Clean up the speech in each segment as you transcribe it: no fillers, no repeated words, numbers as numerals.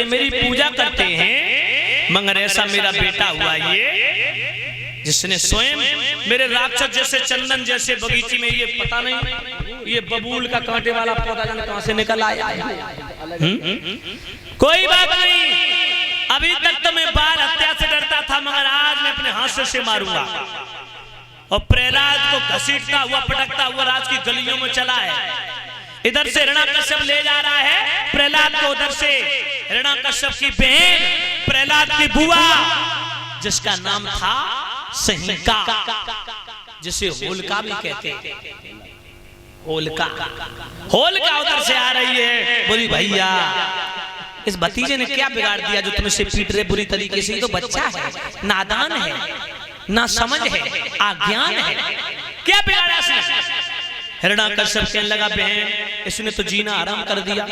करते मेरी पूजा करते हैं, मगर ऐसा मेरा बेटा हुआ ये जिसने स्वयं मेरे राक्षस जैसे चंदन जैसे बगीचे में, ये पता नहीं ये बबूल का कांटे वाला पौधा जाने कहां से निकल आया। कोई बात नहीं, अभी तक तो मैं बाल हत्या से डरता था, मगर आज मैं अपने हाथ से मारूंगा। और प्रहलाद को घसीटता हुआ पटकता हुआ राज की गलियों में चला है। इधर से हिरण्यकश्यप ले जा रहा है प्रहलाद को, उधर से हिरण्यकश्यप की बहन प्रहलाद की बुआ जिसका नाम था सहिका, जिसे होलिका भी कहते हैं। होलिका उधर से आ रही है, बोली भैया इस भतीजे ने क्या बिगाड़ दिया जो तुमसे पीट रहे बुरी तरीके से। ये तो बच्चा है, नादान है, ना समझ है, अज्ञान है, क्या बिगाड़ा इसने। हिरण्यकश्यप कहने लगा बहन इसने तो जीना आराम कर दिया,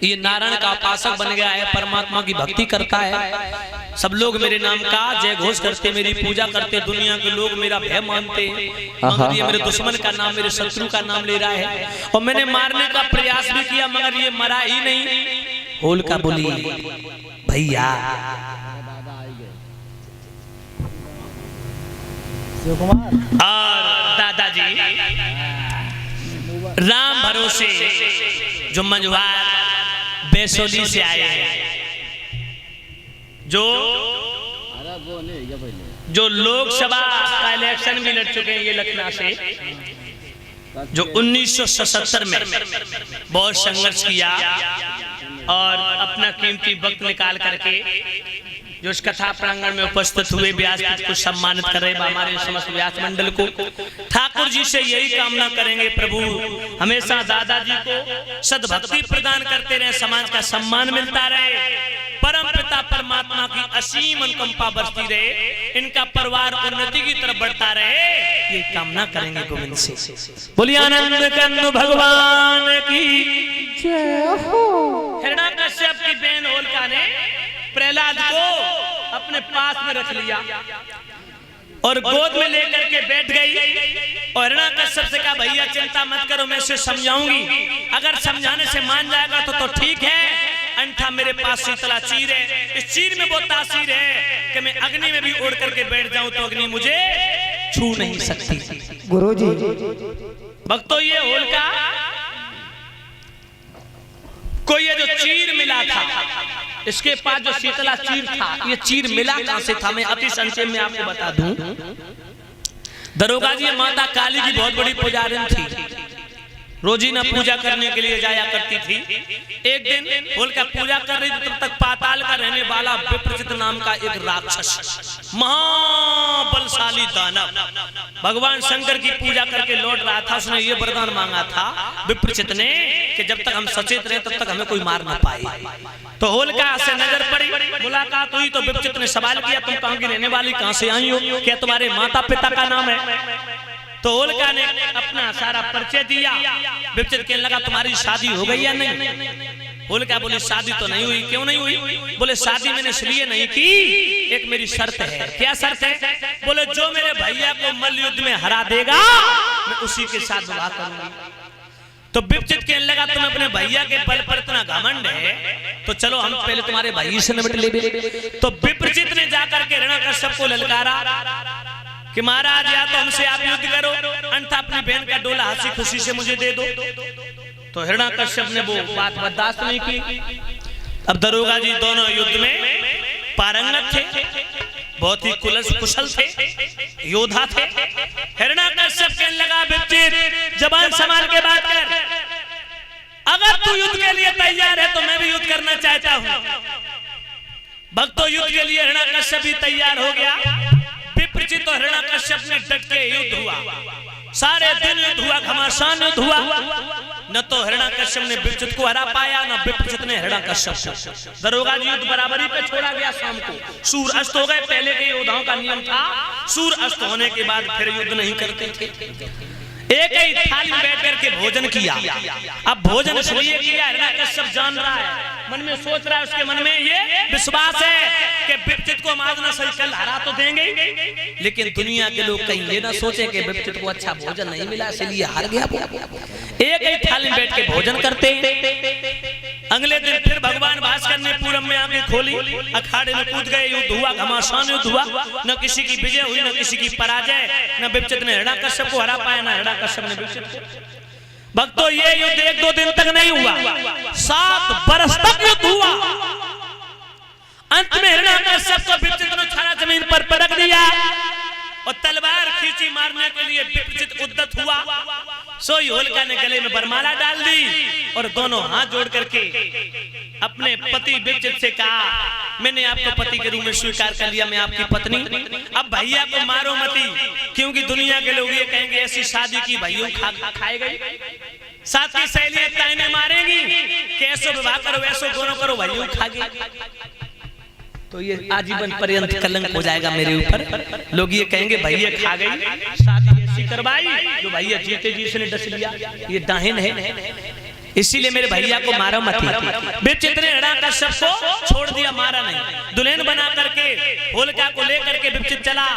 ये नारायण का उपासक बन गया है, परमात्मा की भक्ति करता है, सब लोग मेरे नाम का जय घोष करते, मेरी पूजा करते, दुनिया के लोग मेरा भय मानते हैं, मगर ये मेरे दुश्मन का नाम, मेरे शत्रु का नाम ले रहा है। और मैंने मारने का प्रयास भी किया मगर ये मरा ही नहीं। होलिका बोली भैया और दादाजी राम भरोसे जो मंझवार बेसोली से आए हैं, जो लोकसभा का इलेक्शन भी लड़ चुके हैं ये लखनऊ से, जो 1977 में बहुत संघर्ष किया और अपना कीमती वक्त निकाल करके जो इस कथा प्रांगण में उपस्थित हुए व्यासपीठ को सम्मानित कर रहे हमारे समस्त व्यास मंडल को, ठाकुर जी से यही कामना करेंगे प्रभु हमेशा दादाजी को सद्भक्ति प्रदान करते रहे, समाज का सम्मान मिलता रहे, परम पिता परमात्मा की असीम अनुकंपा बरसती रहे, इनका परिवार उन्नति की तरफ बढ़ता रहे, ये कामना करेंगे गोविंद से। बोलिए आनंद कंद भगवान की जय हो। हिरण्यकश्यप की बहन होलिका ने प्रहलाद को अपने पास में रख लिया और गोद में लेकर के बैठ गई और हिरण्यकश्यप से कहा भैया चिंता मत करो, मैं इसे समझाऊंगी, अगर समझाने से मान जाएगा तो ठीक है, अन्यथा मेरे पास शीतला चीर है, इस चीर में वो तासीर है कि मैं अग्नि में भी उड़ करके बैठ जाऊं तो अग्नि मुझे छू नहीं सकती। गुरुजी भक्तों ये होलिका को ये जो चीर मिला था, इसके पास जो शीतला चीर था, ये चीर मिला कहां से था, मैं अति संक्षेप में आपको बता दूं। दरोगा जी माता काली की बहुत बड़ी पुजारिन थी, रोजीना पूजा करने के लिए जाया करती थी। एक दिन होलिका पूजा कर रही थी, तब तक पाताल का रहने वाला विप्रचित नाम का एक राक्षस महाबलशाली दानव भगवान शंकर की पूजा करके लौट रहा था। उसने ये वरदान मांगा था विप्रचित ने कि जब तक हम सचेत रहे तब तक हमें कोई मार ना पाए। तो होलिका से नजर पड़ी, मुलाकात हुई तो विप्रचित ने सवाल किया तुम कहां की रहने वाली, कहां से आई हो, क्या तुम्हारे माता पिता का नाम है? तो होलिका ने अपना सारा परिचय दिया। विप्रचित कहने लगा तुम्हारी शादी हो गई या नहीं? होलिका बोली शादी तो नहीं हुई। क्यों नहीं हुई? बोले शादी मैंने इसलिए नहीं की, एक मेरी शर्त है। क्या शर्त है? बोले जो मेरे भैया को मल्ल युद्ध में हरा देगा मैं उसी के साथ विवाह करूंगी। तो विप्रचित कहने लगा तुम अपने भैया के बल पर इतना घमंड है तो चलो हम पहले तुम्हारे भाई से निपट ले। तो विप्रचित ने जाकर के हिरण्यकश्यप को ललकारा कि महाराज या तो हमसे आप युद्ध करो अन्यथा अपनी बहन का डोला हंसी खुशी से मुझे दे दो। तो हिरण्यकश्यप ने वो बात बर्दाश्त नहीं की। अब दरोगा जी दोनों युद्ध में पारंगत थे, बहुत ही कुशल थे, योद्धा थे। हिरण्यकश्यप कहने लगा विप्रचित जबान संभाल के बात कर, अगर तू युद्ध के लिए तैयार है तो मैं भी युद्ध करना चाहता हूं। भक्तों युद्ध के लिए हिरण्यकश्यप भी तैयार हो गया। विप्रचित और हिरण्यकश्यप ने डट के युद्ध हुआ, सारे दिन युद्ध हुआ, घमासान युद्ध हुआ। न तो हिरण्यकश्यप ने विप्रचित को हरा पाया, न विप्रचित ने हिरण्यकश्यप को। दरोगा जी युद्ध बराबरी पे छोड़ा गया। शाम को सूर्य अस्त हो गए। पहले के योद्धाओं का नियम था सूर्य अस्त होने के बाद फिर युद्ध नहीं करते थे। एक ही थाली में बैठ करके भोजन किया। अब भोजन इसलिए किया, हिरण्यकश्यप जान रहा है, मन में सोच रहा है, उसके मन में ये विश्वास है कि विप्रचित को आज ना सही कल हरा तो देंगे, लेकिन दुनिया के लोग कहीं ये ना सोचे कि विप्रचित को अच्छा भोजन नहीं मिला इसलिए हार गया। एक ही थाली में बैठ के भोजन करते। अगले दिन फिर भगवान भास्कर ने खोली, अखाड़े में कूद गए, युद्ध हुआ, घमासान युद्ध हुआ, न किसी की विजय हुई न किसी की पराजय, न विपचित ने हिरण्यकश्यप को हरा पाया न हिरण्यकश्यप ने विपचित को। भक्तों ये युद्ध 1-2 दिन तक नहीं हुआ, 7 बरस तक युद्ध हुआ। अंत में हिरण्यकश्यप को विपचित ने छाड़ा जमीन पर पटक दिया और तलवार खींची मारने के लिए विपचित उद्यत हुआ। सोई होलिका ने गले में वरमाला डाल दी और दोनों हाथ जोड़ करके अपने पति विपचित से कहा, मैंने आपको पति के रूप में स्वीकार कर लिया, मैं आपकी पत्नी। अब भैया को मारो मती, क्योंकि दुनिया के लोग ये कहेंगे ऐसी शादी की भैया खाए गई, साथ की सहेलियां ताने मारेंगी कि ऐसो विवाह करो ऐसो दोनों करो भैया खा गई, तो ये आजीवन पर्यंत कलंक हो जाएगा मेरे ऊपर। लोग ये कहेंगे भैया खा गई, शादी ऐसी करवाई जो भैया जीते जी इसने डस लिया, ये दाहिन है, इसीलिए मेरे भैया को मारो मत। विपचित ने हिरण्यकश्यप को छोड़ दिया, मारा नहीं। दुल्हन बना करके होलिका को लेकर के विपचित चला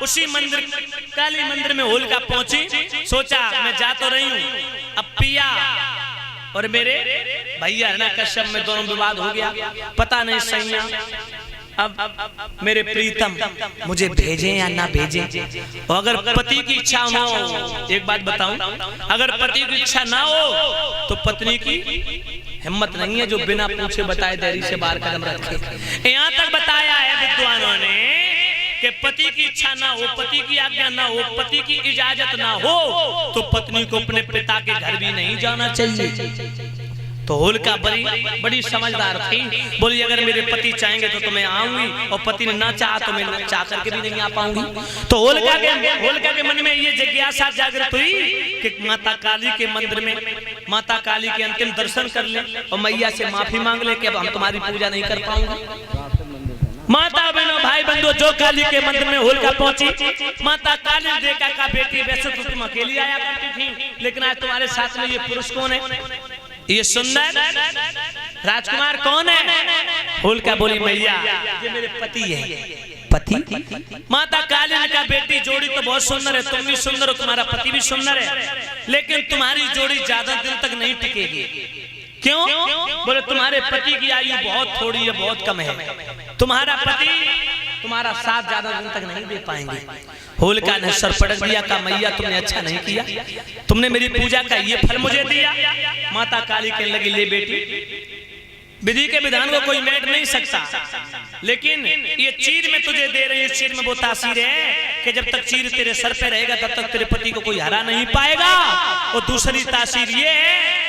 उसी मंदिर, काली मंदिर में होलिका पहुंची। सोचा मैं जा तो रही हूँ, अब पिया और मेरे भैया हिरण्यकश्यप में दोनों विवाद हो गया, पता नहीं सैया अब मेरे प्रीतम मुझे भेजें या ना भेजें। और अगर पति की इच्छा ना हो, एक बात बताऊं, अगर पति की इच्छा ना हो तो पत्नी की हिम्मत नहीं है जो बिना पूछे बताए देरी से बाहर कदम रखे। यहाँ तक बताया है विद्वानों ने कि पति की इच्छा ना हो, पति की आज्ञा ना हो, पति की इजाजत ना हो तो पत्नी को अपने पिता के घर भी नहीं जाना चाहिए। तो होलिका बड़ी समझदार थी, बोली अगर मेरे पति चाहेंगे तो मैं आऊंगी और पति ने ना चाहा तो मैं चाह करके भी नहीं आ पाऊंगी। तो होलिका के मन में ये जिज्ञासा जागृत हुई कि माता काली के मंदिर में माता काली के अंतिम दर्शन कर ले और मैया से माफी मांग ले कि अब हम तुम्हारी पूजा नहीं कर पाऊंगे। माता बहनों भाई बंधुओं, जो काली के मंदिर में होलिका पहुंची, माता काली ने देखा का बेटी वैसे तो तुम अकेली आया करती थी, लेकिन आज तुम्हारे साथ में ये पुरुष कौन है, ये सुंदर राजकुमार कौन है? होलिका बोली मैया ये मेरे पति है। पति? माता काली ने कहा बेटी जोड़ी तो बहुत सुंदर है, तुम भी सुंदर हो, तुम्हारा पति भी सुंदर है, लेकिन तुम्हारी जोड़ी ज्यादा दिन तक नहीं टिकेगी। क्यों? बोले तुम्हारे पति की आयु बहुत थोड़ी है, बहुत कम है, तुम्हारा पति तुम्हारा साथ ज्यादा दिन तक नहीं दे पाएंगे। होलिका ने सर पटक दिया, कहा मैया तुमने अच्छा नहीं किया, तुमने मेरी पूजा का ये फल मुझे दिया। माता काली कहने लगी ले बेटी, विधि के विधान को कोई मेट नहीं सकता, लेकिन ये चीर में तुझे दे रही है, चीर में वो तासीर है कि जब तक चीर तेरे सर पे रहेगा तब तक तेरे पति को कोई हरा नहीं पाएगा। और दूसरी तासीर ये है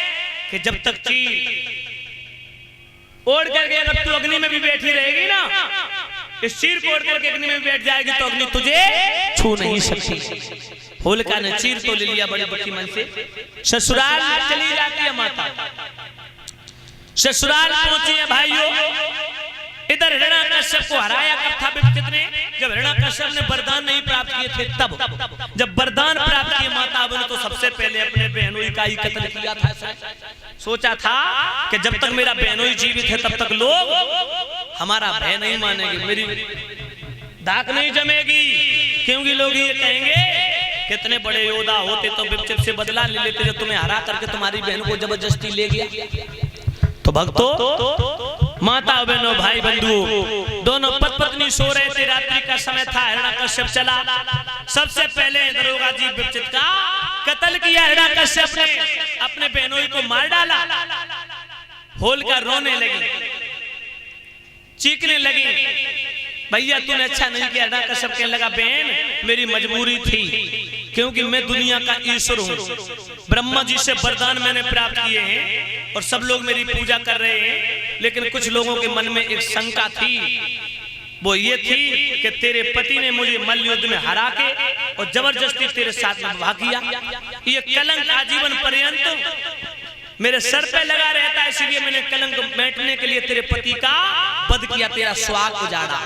कि जब तक चीर ओढ़ करके अगर तू अग्नि में भी बैठी रहेगी ना, इस चीर को ओढ़ करके अग्नि में बैठ जाएगी तो अग्नि तुझे छू नहीं सकती। होलिका ने चीर तो ले लिया बड़ी बड़ी मन से, ससुराल चली जाती है माता। ससुराल पहुंची है भाइयों, इधर हिरण्यकश्यप को हराया कब था विपचित ने, जब हिरण्यकश्यप ने वरदान नहीं प्राप्त किए थे तब। जब वरदान प्राप्त किए माता ने तो सबसे पहले अपने बहनोई का ही कत्ल किया था। सोचा था कि जब तक मेरा बहनोई जीवित है तब तक लोग हमारा भय नहीं मानेंगे, मेरी धाक नहीं जमेगी, क्योंकि लोग ये कहेंगे कितने बड़े योद्धा होते तो विपचित से बदला ले लेते जो तुम्हें हरा करके तुम्हारी बहन को जबरदस्ती ले गया। तो भक्तों, माता बहनों भाई बंधु दोनों पत्नी सो रहे थे, रात्रि का समय था, हिरण्यकश्यप चला। सबसे पहले दरोगा जी विपचित का कत्ल किया। हिरण्यकश्यप ने अपने बहनोई को मार डाला। होलिका रोने लगी, चीखने लगी, भैया तूने अच्छा नहीं किया। हिरण्यकश्यप कहने लगा बहन मेरी मजबूरी थी, क्योंकि मैं दुनिया का ईश्वर हूँ, ब्रह्मा जी से वरदान मैंने प्राप्त किए हैं और सब लोग मेरी पूजा कर रहे हैं, लेकिन कुछ लोगों के मन में एक शंका थी, वो ये थी कि तेरे पति ने मुझे मल्ल युद्ध में हरा के और जबरदस्ती तेरे साथ में विवाह किया, ये कलंक आजीवन पर्यंत मेरे सर पे लगा रहता है, इसलिए मैंने कलंक बैठने के लिए तेरे पति का वध किया, तेरा स्वाग उजाड़ा।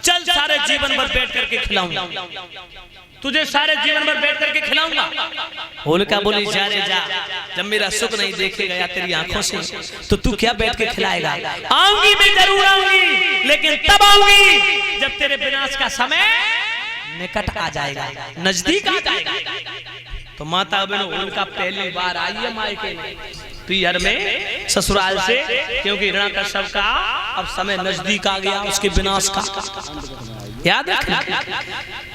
चल सारे जीवन भर बैठ करके खिलाऊंगा तुझे, सारे जीवन भर बैठ करके खिलाऊंगा। होलिका बोली जा रे जा, जब मेरा सुख नहीं देखे गया तेरी आंखों से तो तू क्या बैठ के खिलाएगा। आऊंगी मैं जरूर आऊंगी, लेकिन तब आऊंगी जब तेरे विनाश का समय निकट आ जाएगा, नजदीक आ जाएगा। तो माता बहनों होलिका पहली बार आई है मायके में, पियर में, ससुराल से, क्योंकि हिरण्यकश्यप का अब समय नजदीक आ गया उसके विनाश का। याद रखना।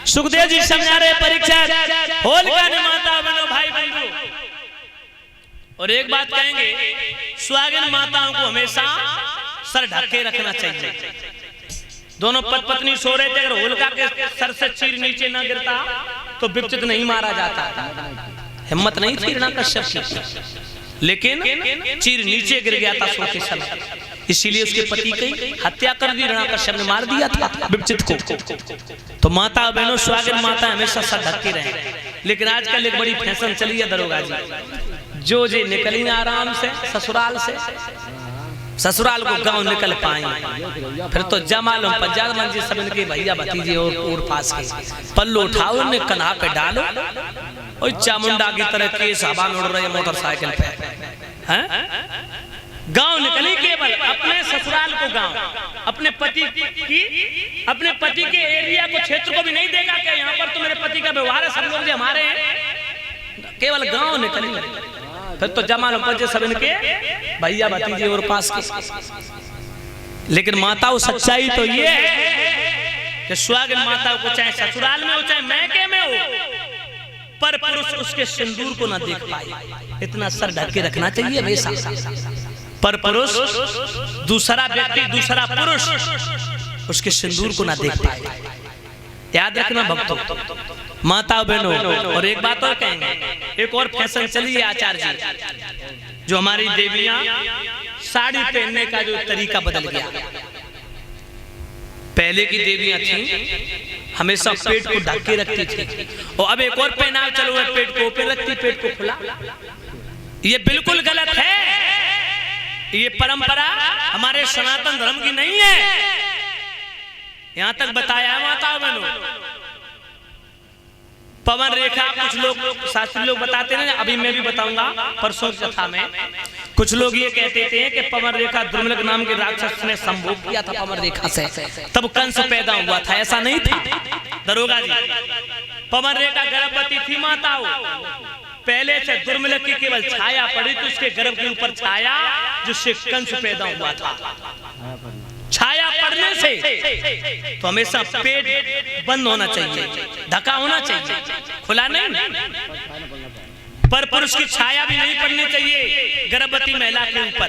सुखदेव जी समझा रहे परीक्षित, होलिका ने माता बनो भाई बंधु। और एक बात कहेंगे, सुहागिन माताओं को हमेशा सर ढक के रखना चाहिए। दोनों पत्नी सो रहे थे, अगर होलिका के सर से चीर नीचे न गिरता तो विपचित नहीं मारा जाता। हिम्मत नहीं थी हिरण्यकश्यप की, लेकिन चीर नीचे गिर गया था सोते समय, इसीलिए उसके पति की हत्या कर दी, हिरण्यकश्यप ने मार दिया था विपचित को। तो माता बहनों, सुहागिन माता हमेशा सर ढके रहे। लेकिन आजकल एक बड़ी फैशन चली है दरोगा जी, जो जे निकली आराम से ससुराल से, ससुराल को गांव निकल पाए फिर तो जमालो पंजाब मंजी सब इनके भैया भतीजे और पास के पल्लो उठाओ ने कन्हा पे डालो और चामुंडा की तरह केस हवा में उड़ रहे मोटरसाइकिल पे हैं। गांव निकली केवल अपने ससुराल को, गांव अपने पति के एरिया को, क्षेत्र को भी नहीं देगा कि यहाँ पर तो मेरे पति का व्यवहार है, सब लोग जो हमारे हैं, केवल गांव निकली। फिर तो जमानो पंजे सब इनके भैया भतीजे और पास के। लेकिन माताओं सच्चाई तो ये है कि सुहागिन माताओं को चाहे ससुराल में हो चाहे मैके में हो, पर पुरुष उसके सिंदूर को ना देख पाए, इतना सर ढक के रखना चाहिए हमेशा। पर पुरुष, दूसरा व्यक्ति, दूसरा पुरुष उसके सिंदूर को ना देख पाए। याद रखना भक्तों, माता बहनों। और एक बात और कहेंगे, एक और फैशन चली है आचार्य जी, जो हमारी देवियां साड़ी पहनने का जो तरीका बदल गया। पहले की देवियां थी हमेशा पेट को ढक के रखती थी, और अब एक और पहनाव चलो है, पेट को ऊपर रखती, पेट को खुला। ये बिल्कुल गलत है। ये परंपरा हमारे सनातन धर्म की नहीं है। यहां तक बताया है माता बहनों। पवन रेखा कुछ लोग शास्त्री लोग बताते हैं, अभी मैं भी बताऊंगा परसों की कथा में। कुछ लोग ये कहते थे कि पवन रेखा दुर्मलक नाम के राक्षस ने संभोग किया था पवन रेखा से, तब कंस पैदा हुआ था। ऐसा नहीं था दरोगा जी। पवन रेखा गर्भवती थी माताओं, पहले से दुर्मलक की केवल छाया पड़ी तो उसके गर्भ के ऊपर छाया, जिससे कंस पैदा हुआ था। छाया पड़ने से तो हमेशा पेट बंद होना चाहिए, ढका होना चाहिए, खुला नहीं। पर पुरुष की छाया भी नहीं पड़नी चाहिए गर्भवती महिला के ऊपर।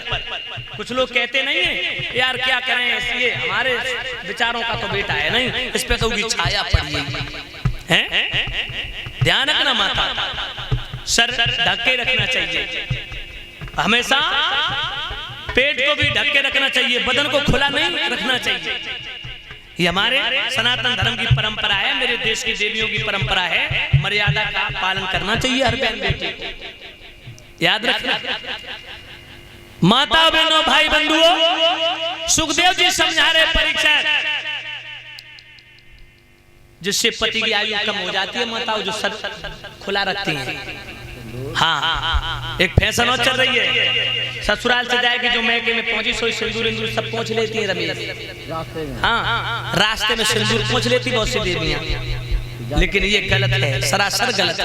कुछ लोग कहते नहीं है यार क्या करें, ये हमारे विचारों का तो बेटा है, नहीं इस पे तो की छाया पड़ी है। ध्यान रखना माता, सर ढक के रखना चाहिए हमेशा, पेट को भी ढक के रखना चाहिए, बदन को खुला नहीं रखना चाहिए। ये हमारे सनातन धर्म की परंपरा है, मेरे देश की देवियों की परंपरा है। मर्यादा का पालन करना चाहिए हर बहन बेटी को। याद रखना माता बहनों भाई बंधुओं, सुखदेव जी समझा रहे परीक्षित, जिससे पति की आयु कम हो जाती है माताओं जो सर खुला रखती हैं। हाँ, एक फैशन और चल रही है, ससुराल से जाएगी जो मैके में पहुंची सोई सिंदूर इंदूर सब पहुंच लेती है रमेश। हाँ, रास्ते में सिंदूर पहुंच लेती बहुत सी देवियां, लेकिन ये गलत है, सरासर गलत।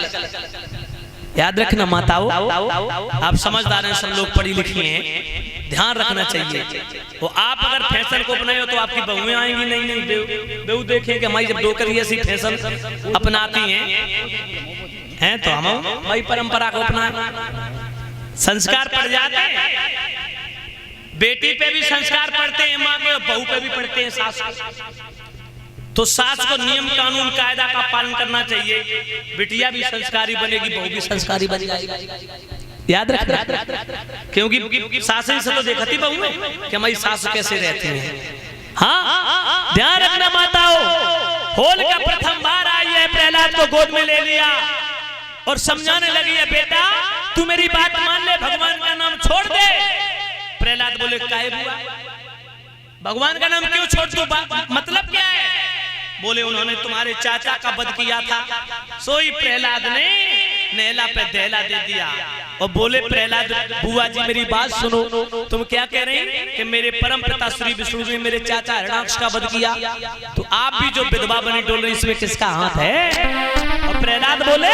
याद रखना माताओं, आप समझदार हैं, सब लोग पढ़ी लिखी हैं, ध्यान रखना चाहिए। वो आप अगर फैशन को अपनाए हो तो आपकी बहुएं आएंगी, नहीं बहू देखें कि हमारी जब डोकरी ऐसी फैशन अपनाती हैं तो हम वही परंपरा को अपना संस्कार पड़ जाते हैं। बेटी पे भी संस्कार पड़ते हैं, माँ के बहू पे भी पड़ते हैं, सास तो सास को नियम कानून कायदा का पालन करना चाहिए। बिटिया भी संस्कारी बनेगी, बहू भी संस्कारी बन जाएगी। याद रखना, क्योंकि सास से तो देखती बहू में कि हमारी सास कैसे रहती है। हाँ, ध्यान रखना माताओं, होलिका प्रथम बार आई है, प्रहलाद को गोद में ले लिया और समझाने लगी है, बेटा तू मेरी बात मान ले, भगवान का नाम छोड़ दे। प्रहलाद बोले काहे बुआ, भगवान का नाम क्यों छोड़ दो, मतलब क्या है? बोले उन्होंने तुम्हारे चाचा का वध किया था। सोई प्रहलाद ने नैला पे दहला दे दिया और बोले प्रहलाद बुआ जी मेरी बात सुनो, तुम क्या कह रहे हैं कि मेरे परम पिता श्री विष्णु ने मेरे चाचा हिरण्याक्ष का वध किया, तो आप भी जो विधवा बनी डोल रही इसमें किसका हाथ है? और प्रहलाद बोले